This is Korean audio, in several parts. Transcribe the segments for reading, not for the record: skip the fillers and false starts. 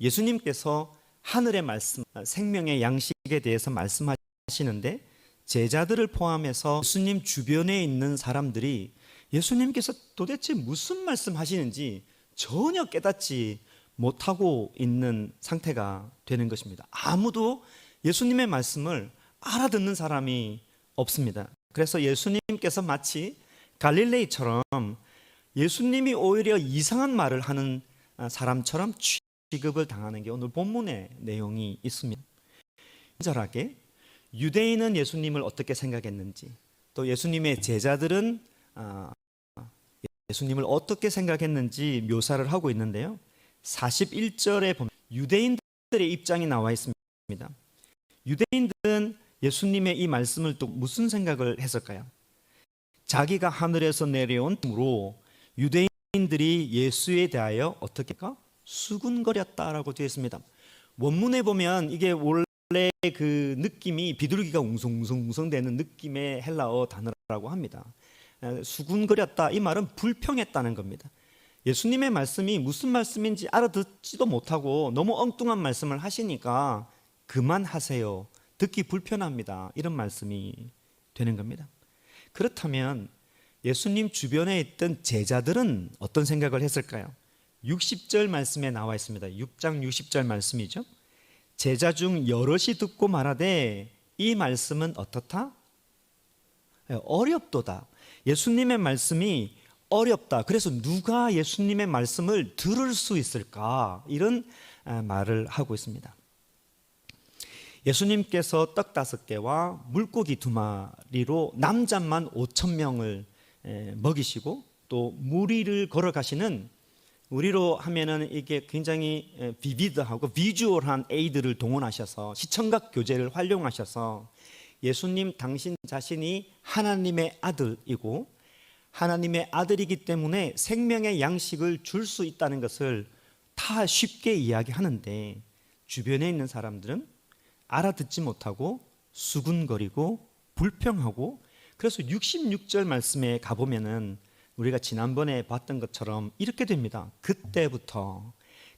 예수님께서 하늘의 말씀, 생명의 양식에 대해서 말씀하시는데 제자들을 포함해서 예수님 주변에 있는 사람들이 예수님께서 도대체 무슨 말씀하시는지 전혀 깨닫지 못하고 있는 상태가 되는 것입니다. 아무도 예수님의 말씀을 알아듣는 사람이 없습니다. 그래서 예수님께서 마치 갈릴레이처럼 예수님이 오히려 이상한 말을 하는 사람처럼 취급을 당하는 게 오늘 본문의 내용이 있습니다. 친절하게 유대인은 예수님을 어떻게 생각했는지, 또 예수님의 제자들은 예수님을 어떻게 생각했는지 묘사를 하고 있는데요. 41절에 보면 유대인들의 입장이 나와 있습니다. 유대인들은 예수님의 이 말씀을 또 무슨 생각을 했을까요? 자기가 하늘에서 내려온 힘으로 유대인들이 예수에 대하여 어떻게 할까? 수군거렸다라고 되어 있습니다. 원문에 보면 이게 원래 그 느낌이 비둘기가 웅성웅성 되는 느낌의 헬라어 단어라고 합니다. 수군거렸다, 이 말은 불평했다는 겁니다. 예수님의 말씀이 무슨 말씀인지 알아듣지도 못하고 너무 엉뚱한 말씀을 하시니까 그만하세요, 듣기 불편합니다, 이런 말씀이 되는 겁니다. 그렇다면 예수님 주변에 있던 제자들은 어떤 생각을 했을까요? 60절 말씀에 나와 있습니다. 6장 60절 말씀이죠. 제자 중 여럿이 듣고 말하되 이 말씀은 어떻다? 어렵도다. 예수님의 말씀이 어렵다. 그래서 누가 예수님의 말씀을 들을 수 있을까? 이런 말을 하고 있습니다. 예수님께서 떡 5개와 물고기 2마리로 남자만 5,000명을 먹이시고 또 무리를 걸어가시는, 우리로 하면은 이게 굉장히 비비드하고 비주얼한 에이드를 동원하셔서 시청각 교재를 활용하셔서 예수님 당신 자신이 하나님의 아들이고 하나님의 아들이기 때문에 생명의 양식을 줄 수 있다는 것을 다 쉽게 이야기하는데 주변에 있는 사람들은 알아듣지 못하고 수군거리고 불평하고, 그래서 66절 말씀에 가보면은 우리가 지난번에 봤던 것처럼 이렇게 됩니다. 그때부터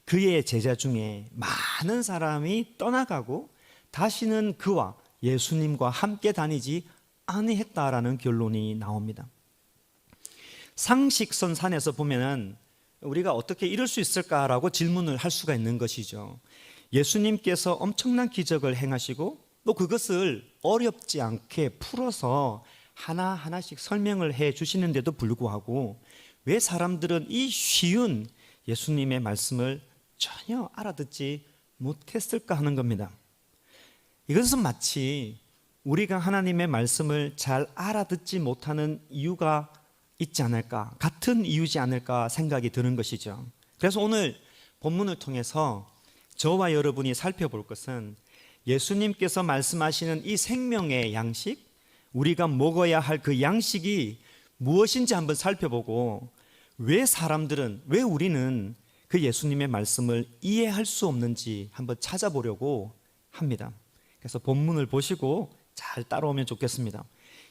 그의 제자 중에 많은 사람이 떠나가고 다시는 그와 예수님과 함께 다니지 아니했다라는 결론이 나옵니다. 상식선상에서 보면은 우리가 어떻게 이럴 수 있을까라고 질문을 할 수가 있는 것이죠. 예수님께서 엄청난 기적을 행하시고 또 그것을 어렵지 않게 풀어서 하나하나씩 설명을 해 주시는데도 불구하고 왜 사람들은 이 쉬운 예수님의 말씀을 전혀 알아듣지 못했을까 하는 겁니다. 이것은 마치 우리가 하나님의 말씀을 잘 알아듣지 못하는 이유가 있지 않을까, 같은 이유지 않을까 생각이 드는 것이죠. 그래서 오늘 본문을 통해서 저와 여러분이 살펴볼 것은 예수님께서 말씀하시는 이 생명의 양식, 우리가 먹어야 할 그 양식이 무엇인지 한번 살펴보고 왜 사람들은, 왜 우리는 그 예수님의 말씀을 이해할 수 없는지 한번 찾아보려고 합니다. 그래서 본문을 보시고 잘 따라오면 좋겠습니다.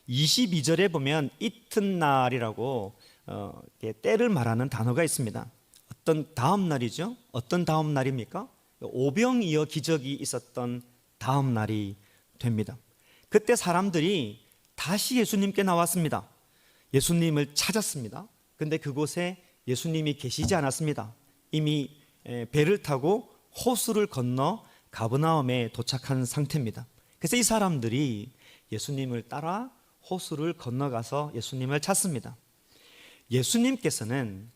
22절에 보면 이튿날이라고 때를 말하는 단어가 있습니다. 어떤 다음 날이죠? 어떤 다음 날입니까? 오병이어 기적이 있었던 다음 날이 됩니다. 그때 사람들이 다시 예수님께 나왔습니다. 예수님을 찾았습니다. 근데 그곳에 예수님이 계시지 않았습니다. 이미 배를 타고 호수를 건너 가버나움에 도착한 상태입니다. 그래서 이 사람들이 예수님을 따라 호수를 건너가서 예수님을 찾습니다. 예수님께서는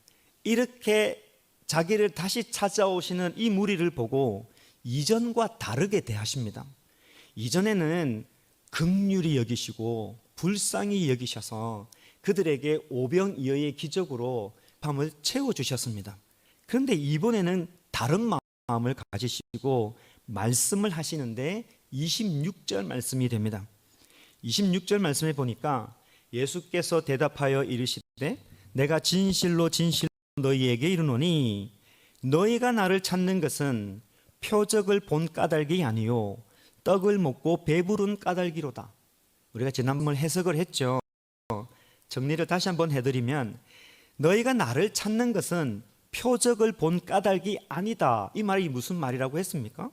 이렇게 자기를 다시 찾아오시는 이 무리를 보고 이전과 다르게 대하십니다. 이전에는 긍휼히 여기시고 불쌍히 여기셔서 그들에게 오병이어의 기적으로 밤을 채워주셨습니다. 그런데 이번에는 다른 마음을 가지시고 말씀을 하시는데 26절 말씀이 됩니다. 26절 말씀에 보니까 예수께서 대답하여 이르시되 내가 진실로 진실로 너희에게 이르노니 너희가 나를 찾는 것은 표적을 본 까닭이 아니요 떡을 먹고 배부른 까닭이로다. 우리가 지난번 해석을 했죠. 정리를 다시 한번 해드리면 너희가 나를 찾는 것은 표적을 본 까닭이 아니다. 이 말이 무슨 말이라고 했습니까?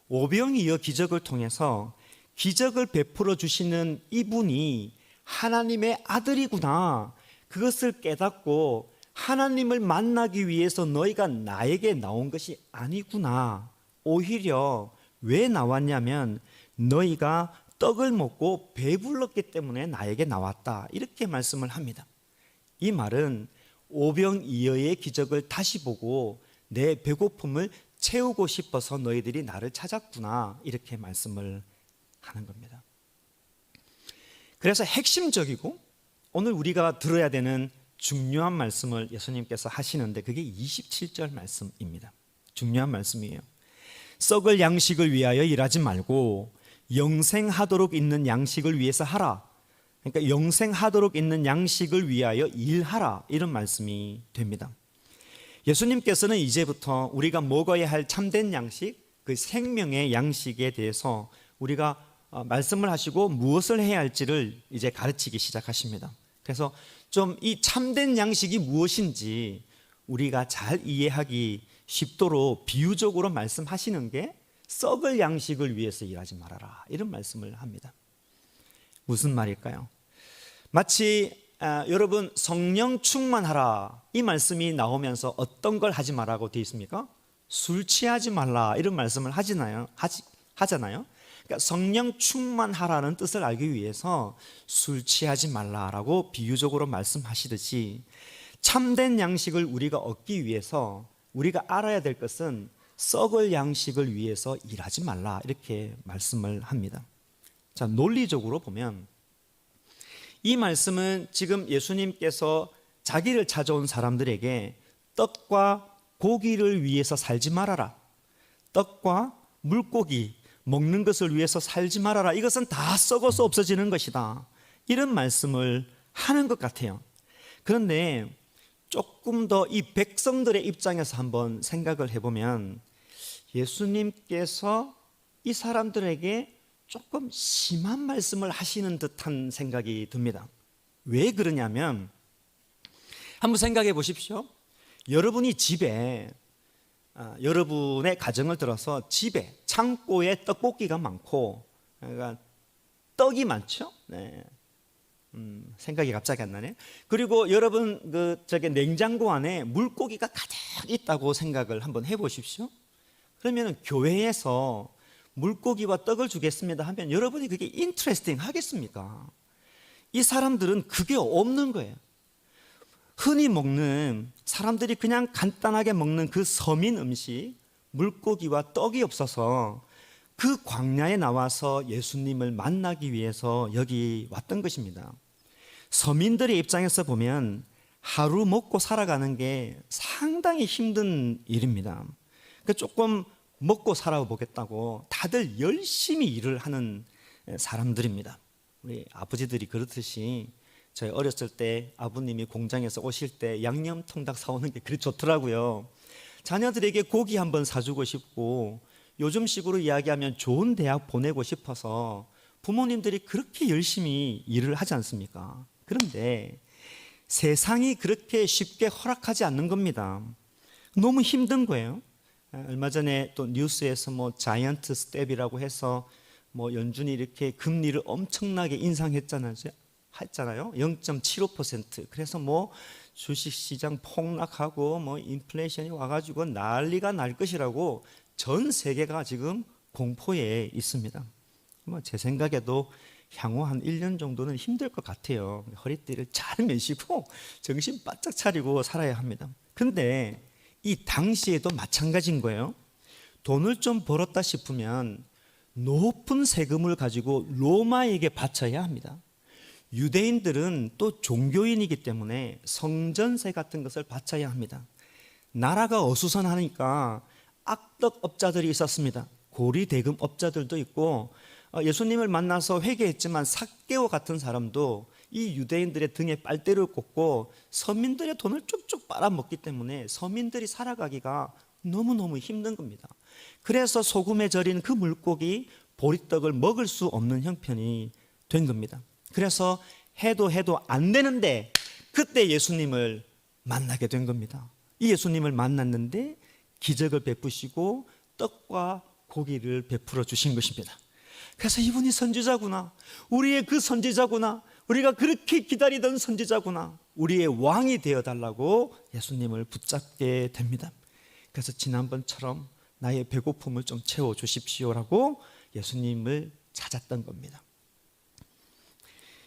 오병이어 기적을 통해서 기적을 베풀어 주시는 이분이 하나님의 아들이구나. 그것을 깨닫고 하나님을 만나기 위해서 너희가 나에게 나온 것이 아니구나. 오히려 왜 나왔냐면 너희가 떡을 먹고 배불렀기 때문에 나에게 나왔다. 이렇게 말씀을 합니다. 이 말은 오병이어의 기적을 다시 보고 내 배고픔을 채우고 싶어서 너희들이 나를 찾았구나. 이렇게 말씀을 하는 겁니다. 그래서 핵심적이고 오늘 우리가 들어야 되는 중요한 말씀을 예수님께서 하시는데 그게 27절 말씀입니다. 중요한 말씀이에요. 썩을 양식을 위하여 일하지 말고 영생하도록 있는 양식을 위해서 하라. 그러니까 영생하도록 있는 양식을 위하여 일하라. 이런 말씀이 됩니다. 예수님께서는 이제부터 우리가 먹어야 할 참된 양식, 그 생명의 양식에 대해서 우리가 말씀을 하시고 무엇을 해야 할지를 이제 가르치기 시작하십니다. 그래서 좀 이 참된 양식이 무엇인지 우리가 잘 이해하기 쉽도록 비유적으로 말씀하시는 게 썩을 양식을 위해서 일하지 말아라. 이런 말씀을 합니다. 무슨 말일까요? 마치 여러분 성령 충만하라 이 말씀이 나오면서 어떤 걸 하지 말라고 되어 있습니까? 술 취하지 말라 이런 말씀을 하잖아요. 그러니까 성령 충만하라는 뜻을 알기 위해서 술 취하지 말라라고 비유적으로 말씀하시듯이 참된 양식을 우리가 얻기 위해서 우리가 알아야 될 것은 썩을 양식을 위해서 일하지 말라 이렇게 말씀을 합니다. 자, 논리적으로 보면 이 말씀은 지금 예수님께서 자기를 찾아온 사람들에게 떡과 고기를 위해서 살지 말아라. 떡과 물고기 먹는 것을 위해서 살지 말아라. 이것은 다 썩어서 없어지는 것이다. 이런 말씀을 하는 것 같아요. 그런데 조금 더 이 백성들의 입장에서 한번 생각을 해보면 예수님께서 이 사람들에게 조금 심한 말씀을 하시는 듯한 생각이 듭니다. 왜 그러냐면 한번 생각해 보십시오. 여러분이 집에 여러분의 가정을 들어서 집에 창고에 떡볶이가 많고 그러니까 떡이 많죠. 네. 생각이 갑자기 안 나네. 그리고 여러분 냉장고 안에 물고기가 가득 있다고 생각을 한번 해보십시오. 그러면 교회에서 물고기와 떡을 주겠습니다 하면 여러분이 그게 인트레스팅 하겠습니까? 이 사람들은 그게 없는 거예요. 흔히 먹는 사람들이 그냥 간단하게 먹는 그 서민 음식 물고기와 떡이 없어서 그 광야에 나와서 예수님을 만나기 위해서 여기 왔던 것입니다. 서민들의 입장에서 보면 하루 먹고 살아가는 게 상당히 힘든 일입니다. 그러니까 조금 먹고 살아보겠다고 다들 열심히 일을 하는 사람들입니다. 우리 아버지들이 그렇듯이 저희 어렸을 때 아버님이 공장에서 오실 때 양념통닭 사오는 게 그리 좋더라고요. 자녀들에게 고기 한번 사주고 싶고 요즘식으로 이야기하면 좋은 대학 보내고 싶어서 부모님들이 그렇게 열심히 일을 하지 않습니까? 그런데 세상이 그렇게 쉽게 허락하지 않는 겁니다. 너무 힘든 거예요. 얼마 전에 또 뉴스에서 자이언트 스텝이라고 해서 연준이 이렇게 금리를 엄청나게 인상했잖아요. 0.75%. 그래서 주식시장 폭락하고 인플레이션이 와가지고 난리가 날 것이라고 전 세계가 지금 공포에 있습니다. 제 생각에도 향후 한 1년 정도는 힘들 것 같아요. 허리띠를 잘 매시고 정신 바짝 차리고 살아야 합니다. 근데 이 당시에도 마찬가지인 거예요. 돈을 좀 벌었다 싶으면 높은 세금을 가지고 로마에게 바쳐야 합니다. 유대인들은 또 종교인이기 때문에 성전세 같은 것을 바쳐야 합니다. 나라가 어수선하니까 악덕업자들이 있었습니다. 고리대금업자들도 있고 예수님을 만나서 회개했지만 삭개오 같은 사람도 이 유대인들의 등에 빨대를 꽂고 서민들의 돈을 쭉쭉 빨아먹기 때문에 서민들이 살아가기가 너무너무 힘든 겁니다. 그래서 소금에 절인 그 물고기 보리떡을 먹을 수 없는 형편이 된 겁니다. 그래서 해도 안 되는데 그때 예수님을 만나게 된 겁니다. 이 예수님을 만났는데 기적을 베푸시고 떡과 고기를 베풀어 주신 것입니다. 그래서 이분이 선지자구나, 우리의 그 선지자구나, 우리가 그렇게 기다리던 선지자구나, 우리의 왕이 되어달라고 예수님을 붙잡게 됩니다. 그래서 지난번처럼 나의 배고픔을 좀 채워주십시오라고 예수님을 찾았던 겁니다.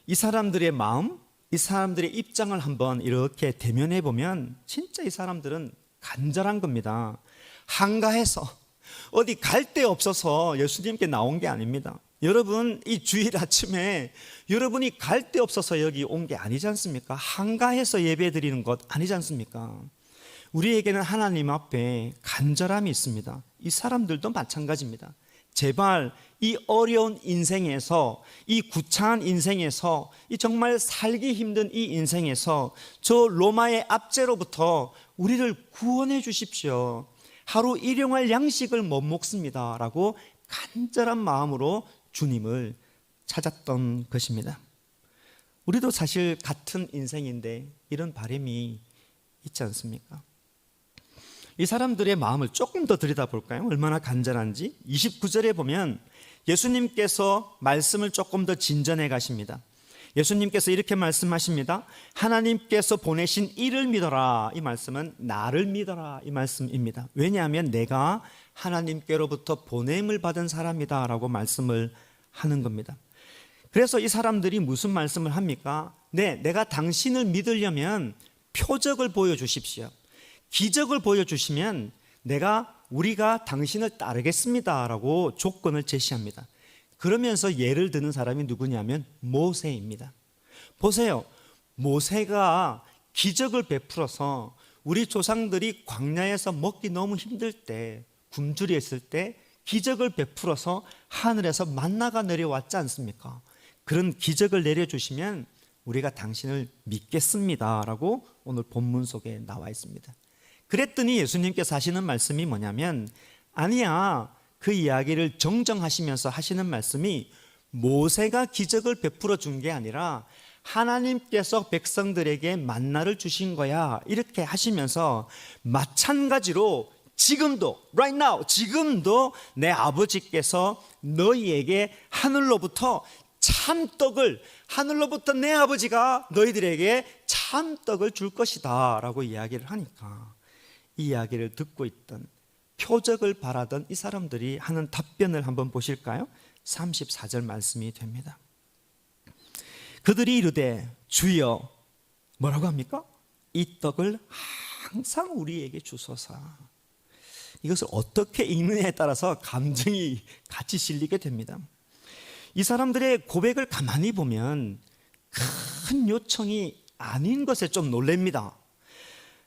이 사람들의 마음, 이 사람들의 입장을 한번 이렇게 대면해 보면 진짜 이 사람들은 간절한 겁니다. 한가해서 어디 갈 데 없어서 예수님께 나온 게 아닙니다. 여러분, 이 주일 아침에 여러분이 갈 데 없어서 여기 온 게 아니지 않습니까? 한가해서 예배 드리는 것 아니지 않습니까? 우리에게는 하나님 앞에 간절함이 있습니다. 이 사람들도 마찬가지입니다. 제발 이 어려운 인생에서, 이 구차한 인생에서, 이 정말 살기 힘든 이 인생에서 저 로마의 압제로부터 우리를 구원해 주십시오. 하루 일용할 양식을 못 먹습니다 라고 간절한 마음으로 주님을 찾았던 것입니다. 우리도 사실 같은 인생인데 이런 바람이 있지 않습니까? 이 사람들의 마음을 조금 더 들여다볼까요? 얼마나 간절한지. 29절에 보면 예수님께서 말씀을 조금 더 진전해 가십니다. 예수님께서 이렇게 말씀하십니다. 하나님께서 보내신 이를 믿어라. 이 말씀은 나를 믿어라 이 말씀입니다. 왜냐하면 내가 하나님께로부터 보냄을 받은 사람이다 라고 말씀을 하는 겁니다. 그래서 이 사람들이 무슨 말씀을 합니까? 네, 내가 당신을 믿으려면 표적을 보여주십시오. 기적을 보여주시면 우리가 당신을 따르겠습니다 라고 조건을 제시합니다. 그러면서 예를 드는 사람이 누구냐면 모세입니다. 보세요, 모세가 기적을 베풀어서 우리 조상들이 광야에서 먹기 너무 힘들 때, 굶주려 있을 때 기적을 베풀어서 하늘에서 만나가 내려왔지 않습니까? 그런 기적을 내려주시면 우리가 당신을 믿겠습니다 라고 오늘 본문 속에 나와 있습니다. 그랬더니 예수님께서 하시는 말씀이 뭐냐면, 아니야, 그 이야기를 정정하시면서 하시는 말씀이 모세가 기적을 베풀어 준 게 아니라 하나님께서 백성들에게 만나를 주신 거야, 이렇게 하시면서 마찬가지로 지금도, right now, 지금도 내 아버지께서 너희에게 하늘로부터 참떡을, 하늘로부터 내 아버지가 너희들에게 참떡을 줄 것이다 라고 이야기를 하니까, 이 이야기를 듣고 있던, 표적을 바라던 이 사람들이 하는 답변을 한번 보실까요? 34절 말씀이 됩니다. 그들이 이르되 주여, 뭐라고 합니까? 이 떡을 항상 우리에게 주소서. 이것을 어떻게 읽느냐에 따라서 감정이 같이 실리게 됩니다. 이 사람들의 고백을 가만히 보면 큰 요청이 아닌 것에 좀 놀랍니다.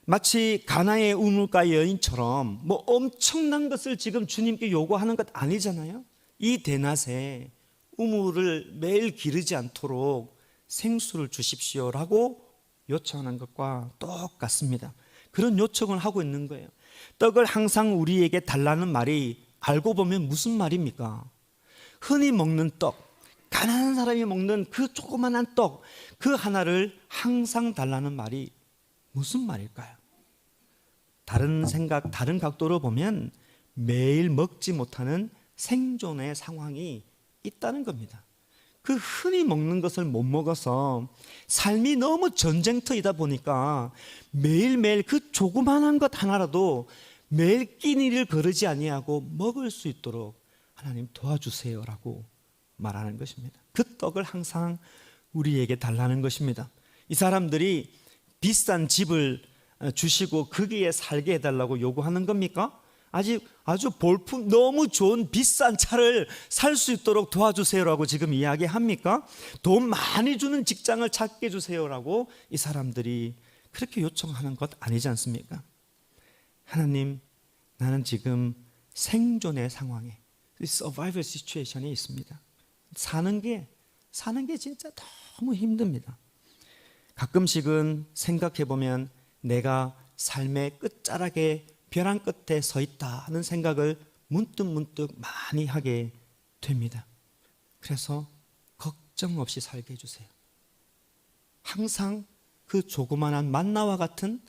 마치 가나의 우물가 여인처럼 뭐 엄청난 것을 지금 주님께 요구하는 것 아니잖아요. 이 대낮에 우물을 매일 기르지 않도록 생수를 주십시오라고 요청하는 것과 똑같습니다. 그런 요청을 하고 있는 거예요. 떡을 항상 우리에게 달라는 말이 알고 보면 무슨 말입니까? 흔히 먹는 떡, 가난한 사람이 먹는 그 조그만한 떡, 그 하나를 항상 달라는 말이 무슨 말일까요? 다른 생각, 다른 각도로 보면 매일 먹지 못하는 생존의 상황이 있다는 겁니다. 그 흔히 먹는 것을 못 먹어서 삶이 너무 전쟁터이다 보니까 매일매일 그 조그만한 것 하나라도 매일 끼니를 거르지 아니하고 먹을 수 있도록 하나님 도와주세요라고 말하는 것입니다. 그 떡을 항상 우리에게 달라는 것입니다. 이 사람들이 비싼 집을 주시고 거기에 살게 해달라고 요구하는 겁니까? 아주 볼품, 너무 좋은 비싼 차를 살 수 있도록 도와주세요라고 지금 이야기합니까? 돈 많이 주는 직장을 찾게 해주세요라고 이 사람들이 그렇게 요청하는 것 아니지 않습니까? 하나님, 나는 지금 생존의 상황에, survival situation에 있습니다. 사는 게 진짜 너무 힘듭니다. 가끔씩은 생각해보면 내가 삶의 끝자락에 벼랑 끝에 서 있다 하는 생각을 문득 많이 하게 됩니다. 그래서 걱정 없이 살게 해주세요. 항상 그 조그만한 만나와 같은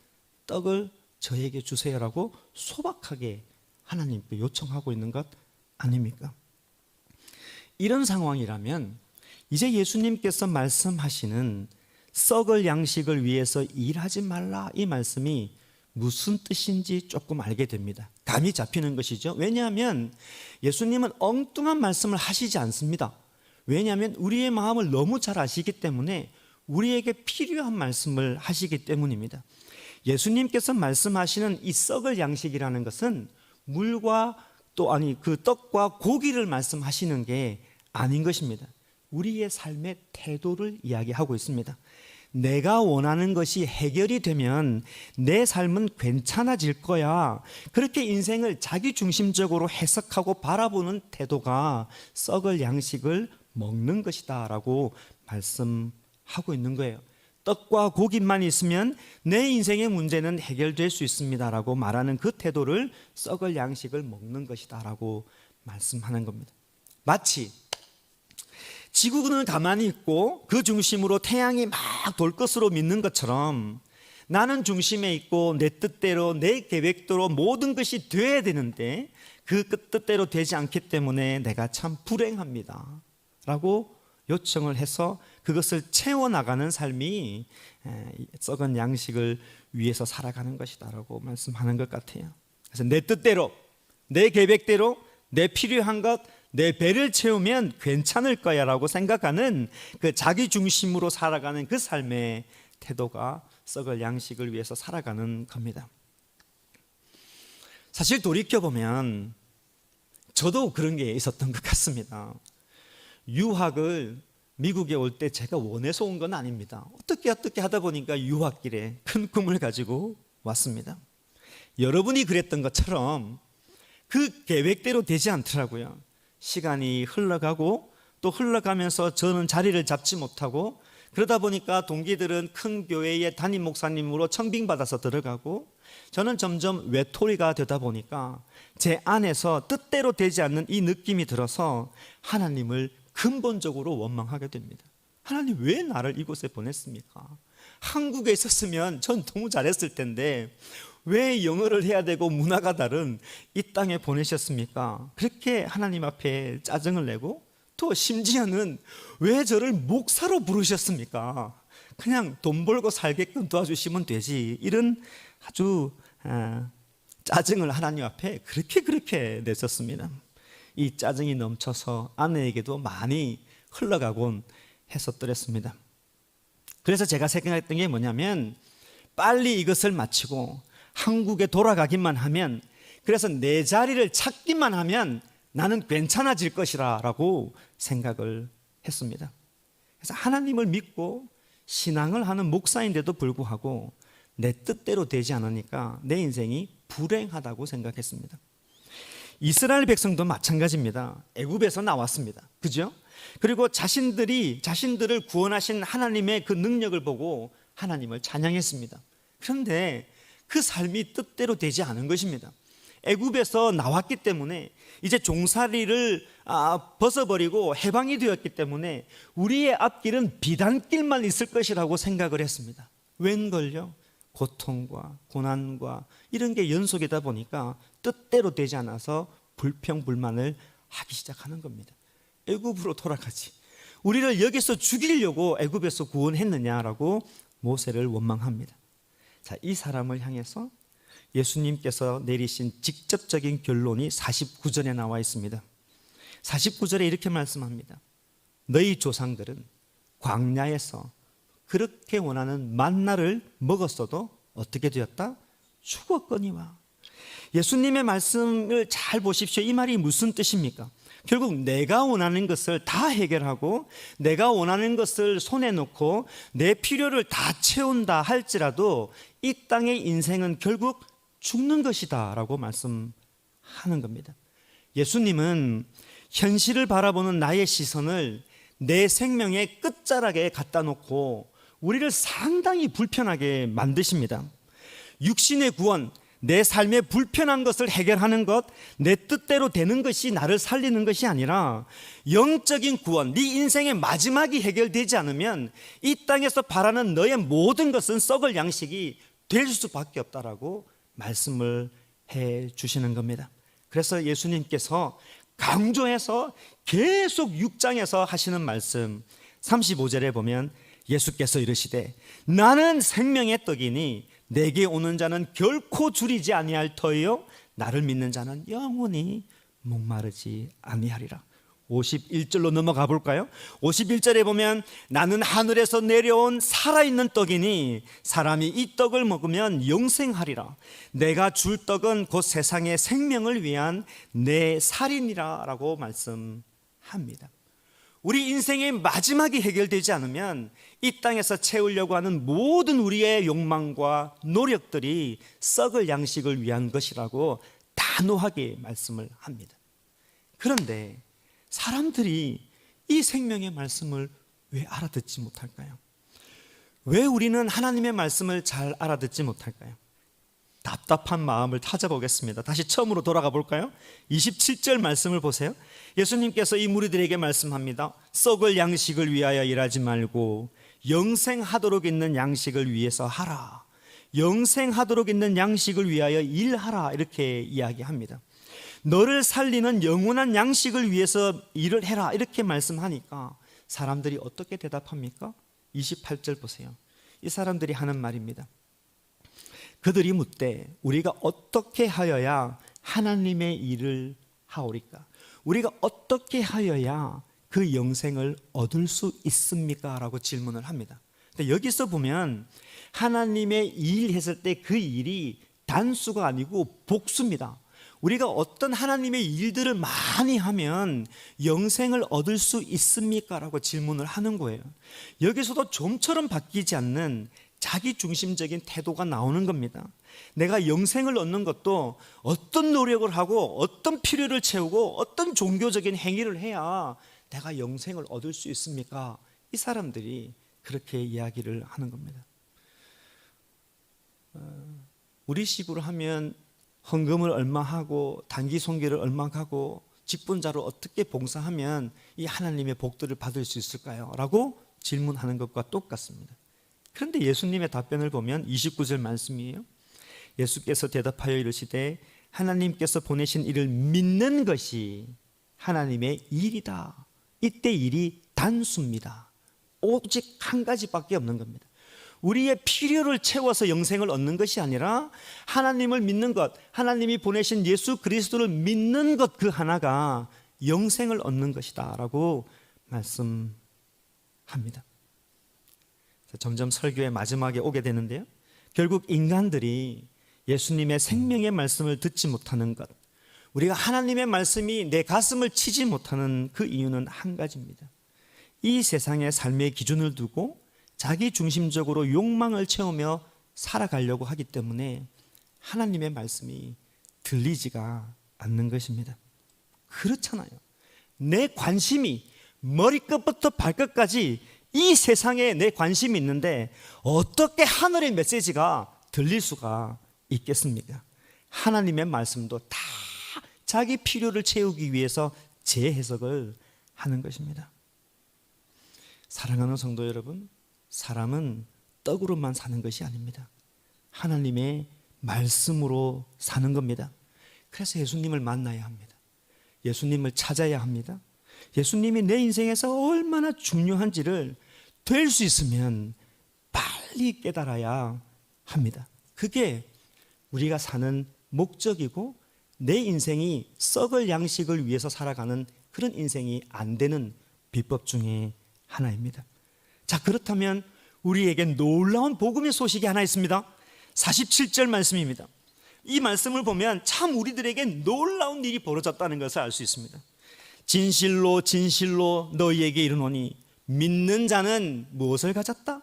떡을 저에게 주세요라고 소박하게 하나님께 요청하고 있는 것 아닙니까? 이런 상황이라면 이제 예수님께서 말씀하시는 썩을 양식을 위해서 일하지 말라, 이 말씀이 무슨 뜻인지 조금 알게 됩니다. 감이 잡히는 것이죠. 왜냐하면 예수님은 엉뚱한 말씀을 하시지 않습니다. 왜냐하면 우리의 마음을 너무 잘 아시기 때문에 우리에게 필요한 말씀을 하시기 때문입니다. 예수님께서 말씀하시는 이 썩을 양식이라는 것은 물과 그 떡과 고기를 말씀하시는 게 아닌 것입니다. 우리의 삶의 태도를 이야기하고 있습니다. 내가 원하는 것이 해결이 되면 내 삶은 괜찮아질 거야, 그렇게 인생을 자기중심적으로 해석하고 바라보는 태도가 썩을 양식을 먹는 것이다 라고 말씀하고 있는 거예요. 떡과 고기만 있으면 내 인생의 문제는 해결될 수 있습니다 라고 말하는 그 태도를 썩을 양식을 먹는 것이다 라고 말씀하는 겁니다. 마치 지구는 가만히 있고 그 중심으로 태양이 막 돌 것으로 믿는 것처럼 나는 중심에 있고 내 뜻대로 내 계획대로 모든 것이 돼야 되는데 그 뜻대로 되지 않기 때문에 내가 참 불행합니다 라고 요청을 해서 그것을 채워나가는 삶이 썩은 양식을 위해서 살아가는 것이다 라고 말씀하는 것 같아요. 그래서 내 뜻대로 내 계획대로 내 필요한 것, 내 배를 채우면 괜찮을 거야 라고 생각하는 그 자기 중심으로 살아가는 그 삶의 태도가 썩을 양식을 위해서 살아가는 겁니다. 사실 돌이켜보면 저도 그런 게 있었던 것 같습니다. 유학을 미국에 올 때 제가 원해서 온 건 아닙니다. 어떻게 하다 보니까 유학길에 큰 꿈을 가지고 왔습니다. 여러분이 그랬던 것처럼 그 계획대로 되지 않더라고요. 시간이 흘러가고 또 흘러가면서 저는 자리를 잡지 못하고, 그러다 보니까 동기들은 큰 교회의 담임 목사님으로 청빙받아서 들어가고, 저는 점점 외톨이가 되다 보니까 제 안에서 뜻대로 되지 않는 이 느낌이 들어서 하나님을 근본적으로 원망하게 됩니다. 하나님, 왜 나를 이곳에 보냈습니까? 한국에 있었으면 전 너무 잘했을 텐데 왜 영어를 해야 되고 문화가 다른 이 땅에 보내셨습니까? 그렇게 하나님 앞에 짜증을 내고, 또 심지어는 왜 저를 목사로 부르셨습니까? 그냥 돈 벌고 살게끔 도와주시면 되지, 이런 아주 짜증을 하나님 앞에 그렇게 냈었습니다. 이 짜증이 넘쳐서 아내에게도 많이 흘러가곤 했었더랬습니다. 그래서 제가 생각했던 게 뭐냐면, 빨리 이것을 마치고 한국에 돌아가기만 하면, 그래서 내 자리를 찾기만 하면 나는 괜찮아질 것이라 라고 생각을 했습니다. 그래서 하나님을 믿고 신앙을 하는 목사인데도 불구하고 내 뜻대로 되지 않으니까 내 인생이 불행하다고 생각했습니다. 이스라엘 백성도 마찬가지입니다. 애굽에서 나왔습니다. 그죠? 그리고 자신들을 구원하신 하나님의 그 능력을 보고 하나님을 찬양했습니다. 그런데 그 삶이 뜻대로 되지 않은 것입니다. 애굽에서 나왔기 때문에 이제 종살이를 벗어버리고 해방이 되었기 때문에 우리의 앞길은 비단길만 있을 것이라고 생각을 했습니다. 웬걸요? 고통과 고난과 이런 게 연속이다 보니까 뜻대로 되지 않아서 불평불만을 하기 시작하는 겁니다. 애굽으로 돌아가지, 우리를 여기서 죽이려고 애굽에서 구원했느냐라고 모세를 원망합니다. 자, 이 사람을 향해서 예수님께서 내리신 직접적인 결론이 49절에 나와 있습니다. 49절에 이렇게 말씀합니다. 너희 조상들은 광야에서 그렇게 원하는 만나를 먹었어도 어떻게 되었다? 죽었거니와. 예수님의 말씀을 잘 보십시오. 이 말이 무슨 뜻입니까? 결국 내가 원하는 것을 다 해결하고 내가 원하는 것을 손에 놓고 내 필요를 다 채운다 할지라도 이 땅의 인생은 결국 죽는 것이다 라고 말씀하는 겁니다. 예수님은 현실을 바라보는 나의 시선을 내 생명의 끝자락에 갖다 놓고 우리를 상당히 불편하게 만드십니다. 육신의 구원, 내 삶의 불편한 것을 해결하는 것, 내 뜻대로 되는 것이 나를 살리는 것이 아니라 영적인 구원, 네 인생의 마지막이 해결되지 않으면 이 땅에서 바라는 너의 모든 것은 썩을 양식이 될 수밖에 없다라고 말씀을 해 주시는 겁니다. 그래서 예수님께서 강조해서 계속 6장에서 하시는 말씀 35절에 보면 예수께서 이르시되 나는 생명의 떡이니 내게 오는 자는 결코 줄이지 아니할 터이요 나를 믿는 자는 영원히 목마르지 아니하리라. 51절로 넘어가 볼까요? 51절에 보면 나는 하늘에서 내려온 살아있는 떡이니 사람이 이 떡을 먹으면 영생하리라. 내가 줄 떡은 곧 세상의 생명을 위한 내 살이니라 라고 말씀합니다. 우리 인생의 마지막이 해결되지 않으면 이 땅에서 채우려고 하는 모든 우리의 욕망과 노력들이 썩을 양식을 위한 것이라고 단호하게 말씀을 합니다. 그런데 사람들이 이 생명의 말씀을 왜 알아듣지 못할까요? 왜 우리는 하나님의 말씀을 잘 알아듣지 못할까요? 답답한 마음을 찾아보겠습니다. 다시 처음으로 돌아가 볼까요? 27절 말씀을 보세요. 예수님께서 이 무리들에게 말씀합니다. 썩을 양식을 위하여 일하지 말고 영생하도록 있는 양식을 위해서 하라. 영생하도록 있는 양식을 위하여 일하라 이렇게 이야기합니다. 너를 살리는 영원한 양식을 위해서 일을 해라 이렇게 말씀하니까 사람들이 어떻게 대답합니까? 28절 보세요. 이 사람들이 하는 말입니다. 그들이 묻되 우리가 어떻게 하여야 하나님의 일을 하오리까? 우리가 어떻게 하여야 그 영생을 얻을 수 있습니까? 라고 질문을 합니다. 근데 여기서 보면 하나님의 일 했을 때 그 일이 단수가 아니고 복수입니다. 우리가 어떤 하나님의 일들을 많이 하면 영생을 얻을 수 있습니까? 라고 질문을 하는 거예요. 여기서도 좀처럼 바뀌지 않는 자기 중심적인 태도가 나오는 겁니다. 내가 영생을 얻는 것도 어떤 노력을 하고 어떤 필요를 채우고 어떤 종교적인 행위를 해야 내가 영생을 얻을 수 있습니까? 이 사람들이 그렇게 이야기를 하는 겁니다. 우리 식으로 하면 헌금을 얼마 하고 단기 손길을 얼마 하고 직분자로 어떻게 봉사하면 이 하나님의 복들을 받을 수 있을까요? 라고 질문하는 것과 똑같습니다. 그런데 예수님의 답변을 보면 29절 말씀이에요. 예수께서 대답하여 이르시되 하나님께서 보내신 이를 믿는 것이 하나님의 일이다. 이때 일이 단수입니다. 오직 한 가지밖에 없는 겁니다. 우리의 필요를 채워서 영생을 얻는 것이 아니라 하나님을 믿는 것, 하나님이 보내신 예수 그리스도를 믿는 것 그 하나가 영생을 얻는 것이다 라고 말씀합니다. 점점 설교의 마지막에 오게 되는데요, 결국 인간들이 예수님의 생명의 말씀을 듣지 못하는 것, 우리가 하나님의 말씀이 내 가슴을 치지 못하는 그 이유는 한 가지입니다. 이 세상의 삶의 기준을 두고 자기 중심적으로 욕망을 채우며 살아가려고 하기 때문에 하나님의 말씀이 들리지가 않는 것입니다. 그렇잖아요. 내 관심이 머리끝부터 발끝까지 이 세상에 내 관심이 있는데 어떻게 하늘의 메시지가 들릴 수가 있겠습니까? 하나님의 말씀도 다 자기 필요를 채우기 위해서 재해석을 하는 것입니다. 사랑하는 성도 여러분, 사람은 떡으로만 사는 것이 아닙니다. 하나님의 말씀으로 사는 겁니다. 그래서 예수님을 만나야 합니다. 예수님을 찾아야 합니다. 예수님이 내 인생에서 얼마나 중요한지를 될 수 있으면 빨리 깨달아야 합니다. 그게 우리가 사는 목적이고 내 인생이 썩을 양식을 위해서 살아가는 그런 인생이 안 되는 비법 중에 하나입니다. 자, 그렇다면 우리에게 놀라운 복음의 소식이 하나 있습니다. 47절 말씀입니다. 이 말씀을 보면 참 우리들에게 놀라운 일이 벌어졌다는 것을 알 수 있습니다. 진실로 진실로 너희에게 이르노니 믿는 자는 무엇을 가졌다?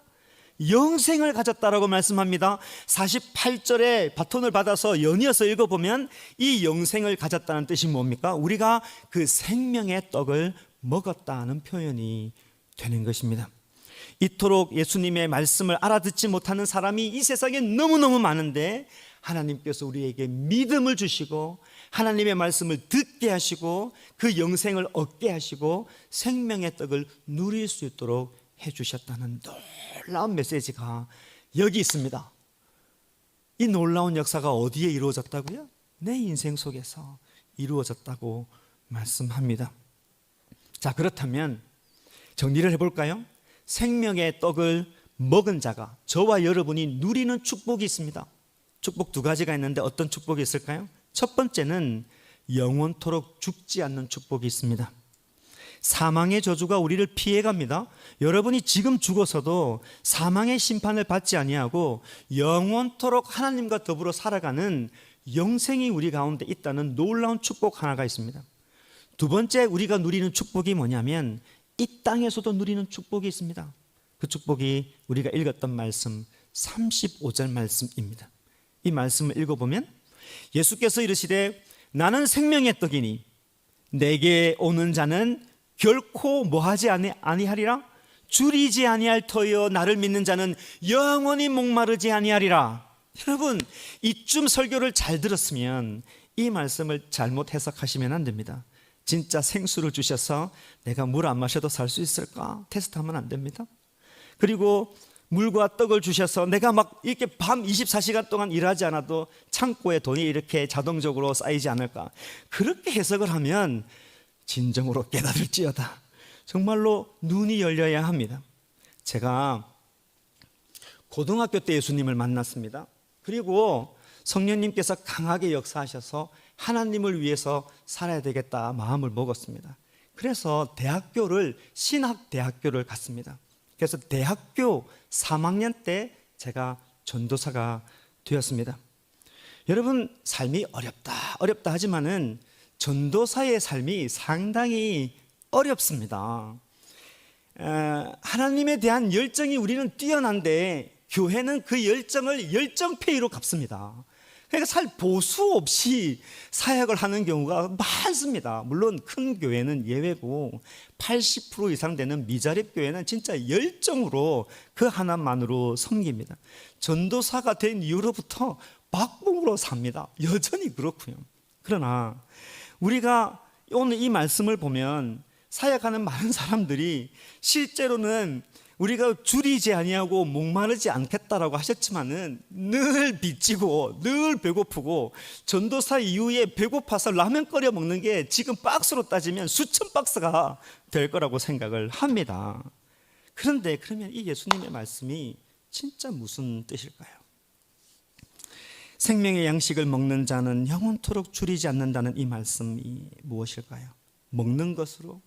영생을 가졌다라고 말씀합니다. 48절에 바톤을 받아서 연이어서 읽어보면 이 영생을 가졌다는 뜻이 뭡니까? 우리가 그 생명의 떡을 먹었다는 표현이 되는 것입니다. 이토록 예수님의 말씀을 알아듣지 못하는 사람이 이 세상에 너무너무 많은데 하나님께서 우리에게 믿음을 주시고 하나님의 말씀을 듣게 하시고 그 영생을 얻게 하시고 생명의 떡을 누릴 수 있도록 해주셨다는 놀라운 메시지가 여기 있습니다. 이 놀라운 역사가 어디에 이루어졌다고요? 내 인생 속에서 이루어졌다고 말씀합니다. 자, 그렇다면 정리를 해볼까요? 생명의 떡을 먹은 자가, 저와 여러분이 누리는 축복이 있습니다. 축복 두 가지가 있는데 어떤 축복이 있을까요? 첫 번째는 영원토록 죽지 않는 축복이 있습니다. 사망의 저주가 우리를 피해갑니다. 여러분이 지금 죽어서도 사망의 심판을 받지 아니하고 영원토록 하나님과 더불어 살아가는 영생이 우리 가운데 있다는 놀라운 축복 하나가 있습니다. 두 번째 우리가 누리는 축복이 뭐냐면 이 땅에서도 누리는 축복이 있습니다. 그 축복이 우리가 읽었던 말씀 35절 말씀입니다. 이 말씀을 읽어보면 예수께서 이르시되 나는 생명의 떡이니 내게 오는 자는 결코 뭐하지 아니하리라 줄이지 아니할 터여 나를 믿는 자는 영원히 목마르지 아니하리라. 여러분, 이쯤 설교를 잘 들었으면 이 말씀을 잘못 해석하시면 안 됩니다. 진짜 생수를 주셔서 내가 물 안 마셔도 살 수 있을까 테스트하면 안 됩니다. 그리고 물과 떡을 주셔서 내가 막 이렇게 밤 24시간 동안 일하지 않아도 창고에 돈이 이렇게 자동적으로 쌓이지 않을까, 그렇게 해석을 하면 진정으로 깨달을지어다. 정말로 눈이 열려야 합니다. 제가 고등학교 때 예수님을 만났습니다. 그리고 성령님께서 강하게 역사하셔서 하나님을 위해서 살아야 되겠다 마음을 먹었습니다. 그래서 신학대학교를 갔습니다. 그래서 대학교 3학년 때 제가 전도사가 되었습니다. 여러분, 삶이 어렵다 하지만은 전도사의 삶이 상당히 어렵습니다. 하나님에 대한 열정이 우리는 뛰어난데 교회는 그 열정을 열정페이로 갚습니다. 그러니까 보수 없이 사역을 하는 경우가 많습니다. 물론 큰 교회는 예외고 80% 이상 되는 미자립 교회는 진짜 열정으로 그 하나만으로 섬깁니다. 전도사가 된 이후로부터 박봉으로 삽니다. 여전히 그렇고요. 그러나 우리가 오늘 이 말씀을 보면 사역하는 많은 사람들이 실제로는 우리가 줄이지 아니하고 목마르지 않겠다라고 하셨지만은 늘 빚지고 늘 배고프고, 전도사 이후에 배고파서 라면 끓여 먹는 게 지금 박스로 따지면 수천 박스가 될 거라고 생각을 합니다. 그런데 그러면 이 예수님의 말씀이 진짜 무슨 뜻일까요? 생명의 양식을 먹는 자는 영원토록 줄이지 않는다는 이 말씀이 무엇일까요? 먹는 것으로,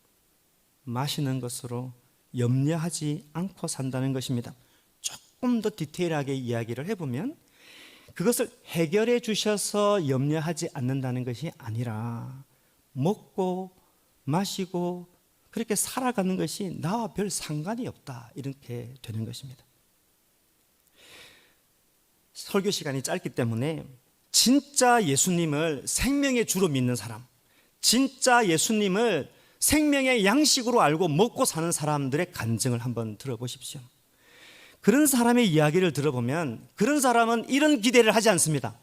마시는 것으로 염려하지 않고 산다는 것입니다. 조금 더 디테일하게 이야기를 해보면 그것을 해결해 주셔서 염려하지 않는다는 것이 아니라 먹고 마시고 그렇게 살아가는 것이 나와 별 상관이 없다, 이렇게 되는 것입니다. 설교 시간이 짧기 때문에 진짜 예수님을 생명의 주로 믿는 사람, 진짜 예수님을 생명의 양식으로 알고 먹고 사는 사람들의 간증을 한번 들어보십시오. 그런 사람의 이야기를 들어보면 그런 사람은 이런 기대를 하지 않습니다.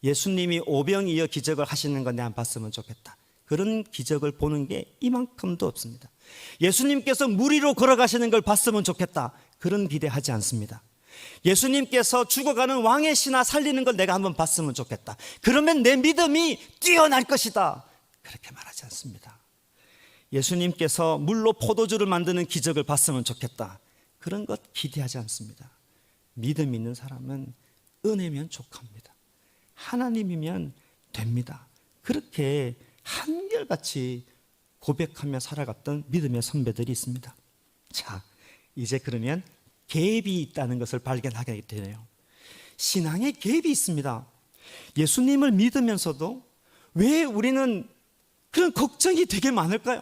예수님이 오병이어 기적을 하시는 거 내가 봤으면 좋겠다. 그런 기적을 보는 게 이만큼도 없습니다. 예수님께서 물 위로 걸어가시는 걸 봤으면 좋겠다. 그런 기대하지 않습니다. 예수님께서 죽어가는 왕의 신하 살리는 걸 내가 한번 봤으면 좋겠다. 그러면 내 믿음이 뛰어날 것이다. 그렇게 말하지 않습니다. 예수님께서 물로 포도주를 만드는 기적을 봤으면 좋겠다. 그런 것 기대하지 않습니다. 믿음 있는 사람은 은혜면 족합니다. 하나님이면 됩니다. 그렇게 한결같이 고백하며 살아갔던 믿음의 선배들이 있습니다. 자, 이제 그러면 갭이 있다는 것을 발견하게 되네요. 신앙에 갭이 있습니다. 예수님을 믿으면서도 왜 우리는 그런 걱정이 되게 많을까요?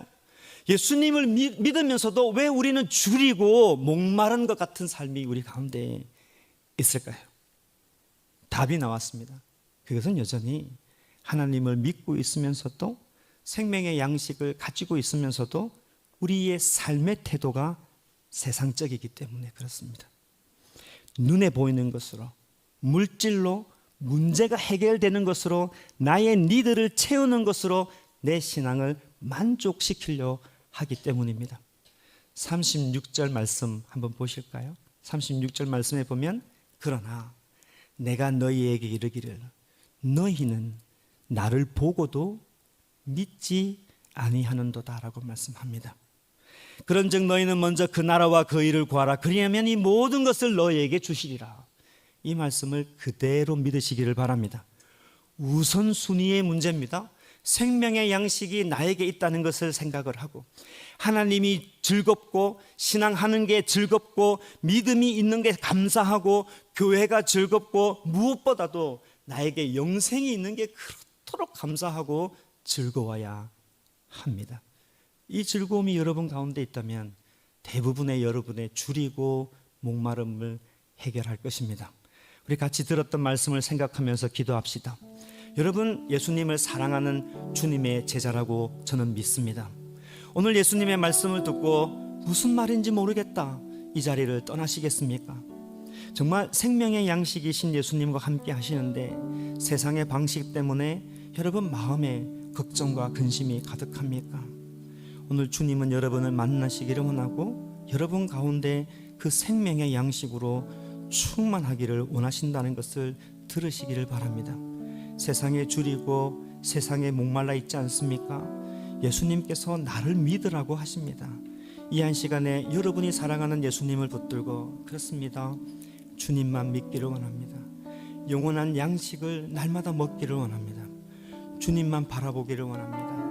예수님을 믿으면서도 왜 우리는 줄이고 목마른 것 같은 삶이 우리 가운데 있을까요? 답이 나왔습니다. 그것은 여전히 하나님을 믿고 있으면서도 생명의 양식을 가지고 있으면서도 우리의 삶의 태도가 세상적이기 때문에 그렇습니다. 눈에 보이는 것으로, 물질로, 문제가 해결되는 것으로, 나의 니드를 채우는 것으로 내 신앙을 만족시키려 하기 때문입니다. 36절 말씀 한번 보실까요? 36절 말씀에 보면 그러나 내가 너희에게 이르기를 너희는 나를 보고도 믿지 아니하는도다라고 말씀합니다. 그런즉 너희는 먼저 그 나라와 그 일을 구하라. 그리하면 이 모든 것을 너희에게 주시리라. 이 말씀을 그대로 믿으시기를 바랍니다. 우선순위의 문제입니다. 생명의 양식이 나에게 있다는 것을 생각을 하고, 하나님이 즐겁고 신앙하는 게 즐겁고 믿음이 있는 게 감사하고 교회가 즐겁고 무엇보다도 나에게 영생이 있는 게 그렇도록 감사하고 즐거워야 합니다. 이 즐거움이 여러분 가운데 있다면 대부분의 여러분의 줄이고 목마름을 해결할 것입니다. 우리 같이 들었던 말씀을 생각하면서 기도합시다. 여러분, 예수님을 사랑하는 주님의 제자라고 저는 믿습니다. 오늘 예수님의 말씀을 듣고 무슨 말인지 모르겠다, 이 자리를 떠나시겠습니까? 정말 생명의 양식이신 예수님과 함께 하시는데 세상의 방식 때문에 여러분 마음에 걱정과 근심이 가득합니까? 오늘 주님은 여러분을 만나시기를 원하고 여러분 가운데 그 생명의 양식으로 충만하기를 원하신다는 것을 들으시기를 바랍니다. 세상에 줄이고 세상에 목말라 있지 않습니까? 예수님께서 나를 믿으라고 하십니다. 이 한 시간에 여러분이 사랑하는 예수님을 붙들고, 그렇습니다, 주님만 믿기를 원합니다. 영원한 양식을 날마다 먹기를 원합니다. 주님만 바라보기를 원합니다.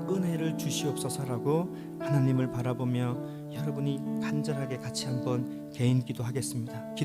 은혜를 주시옵소서라고 하나님을 바라보며 여러분이 간절하게 같이 한번 개인 기도하겠습니다.